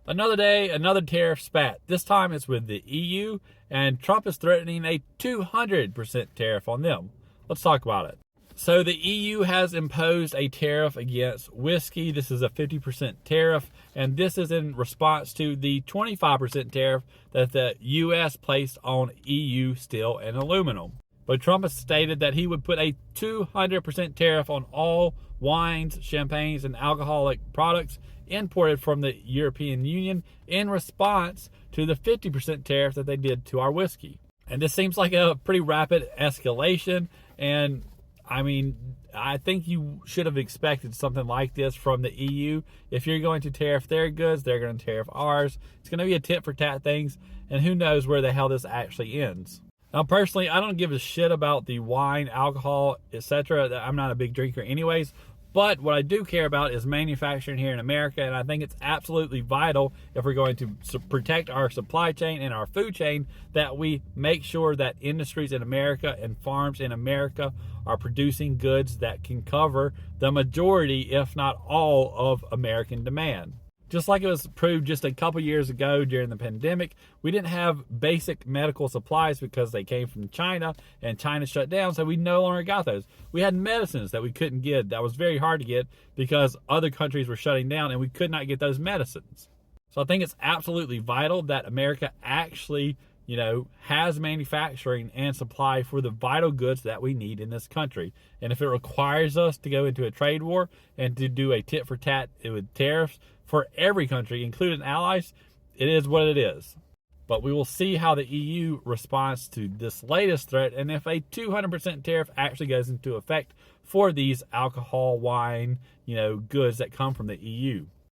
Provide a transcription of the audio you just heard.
Another day, another tariff spat. This time it's with the EU, and Trump is threatening a 200% tariff on them. Let's talk about it. So the EU has imposed a tariff against whiskey. This is a 50% tariff, and this is in response to the 25% tariff that the US placed on EU steel and aluminum. But Trump has stated that he would put a 200% tariff on all wines, champagnes, and alcoholic products imported from the European Union in response to the 50% tariff that they did to our whiskey. And this seems like a pretty rapid escalation. And I mean, I think you should have expected something like this from the EU. If you're going to tariff their goods, they're going to tariff ours. It's going to be a tit for tat things. And who knows where the hell this actually ends. Now, personally, I don't give a shit about the wine, alcohol, etc. I'm not a big drinker anyways. But what I do care about is manufacturing here in America, and I think it's absolutely vital if we're going to protect our supply chain and our food chain that we make sure that industries in America and farms in America are producing goods that can cover the majority, if not all, of American demand. Just like it was proved just a couple years ago during the pandemic, we didn't have basic medical supplies because they came from China and China shut down, so we no longer got those. We had medicines that we couldn't get that was very hard to get because other countries were shutting down and we could not get those medicines. So I think it's absolutely vital that America actually, has manufacturing and supply for the vital goods that we need in this country. And if it requires us to go into a trade war and to do a tit for tat with tariffs for every country, including allies, it is what it is. But we will see how the EU responds to this latest threat and if a 200% tariff actually goes into effect for these alcohol, wine, goods that come from the EU.